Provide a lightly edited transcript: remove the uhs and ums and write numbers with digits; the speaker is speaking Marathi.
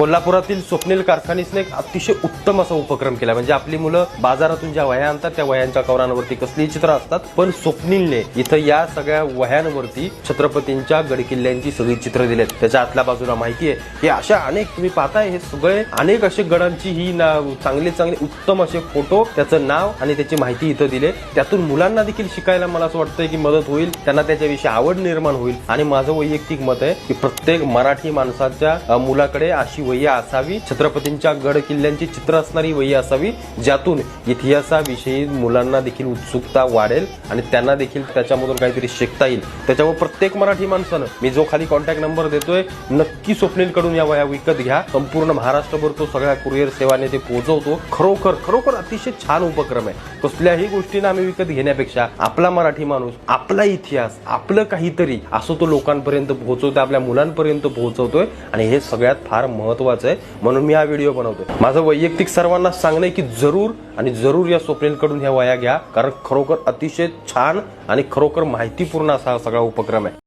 कोल्हापुरातील स्वप्नील कारखानीसने एक अतिशय उत्तम असा उपक्रम केला। म्हणजे आपली मुलं बाजारातून ज्या वह्या आणतात त्या वह्यांच्या कवरांवरती कसली चित्र असतात, पण स्वप्नीलने इथं या सगळ्या वह्यांवरती छत्रपतींच्या गडकिल्ल्यांची सगळी चित्र दिलेत। त्याच्या आतल्या बाजूला माहिती आहे की अशा अनेक, तुम्ही पाहताय हे सगळे अनेक असे गडांची ही चांगले उत्तम असे फोटो, त्याचं नाव आणि त्याची माहिती इथं दिले। त्यातून मुलांना देखील शिकायला मला असं वाटतंय की मदत होईल, त्यांना त्याच्याविषयी आवड निर्माण होईल। आणि माझं वैयक्तिक मत आहे की प्रत्येक मराठी माणसाच्या मुलाकडे अशी वही असावी, छत्रपतींच्या गड किल्ल्यांची चित्र असणारी वही असावी, ज्यातून इतिहासाविषयी मुलांना देखील उत्सुकता वाढेल आणि त्यांना देखील त्याच्यामधून काहीतरी शिकता येईल। त्याच्यामुळे प्रत्येक मराठी माणसानं, मी जो खाली कॉन्टॅक्ट नंबर देतोय, नक्की स्वप्नील कडून या वह्या विकत घ्या। संपूर्ण महाराष्ट्रभर तो सगळ्या कुरिअर सेवाने ते पोहोचवतो। खरोखर अतिशय छान उपक्रम आहे। कसल्याही गोष्टींना आम्ही विकत घेण्यापेक्षा आपला मराठी माणूस, आपला इतिहास, आपलं काहीतरी असं तो लोकांपर्यंत पोहोचवतोय, आपल्या मुलांपर्यंत पोहोचवतोय आणि हे सगळ्यात फार महत्वाचं आहे। म्हणून मी हा व्हिडिओ बनवतोय। माझं वैयक्तिक सर्वांना सांगणं आहे की जरूर या स्वप्नील कडून ह्या वह्या घ्या, कारण खरोखर अतिशय छान आणि खरोखर माहितीपूर्ण असा हा सगळा उपक्रम आहे।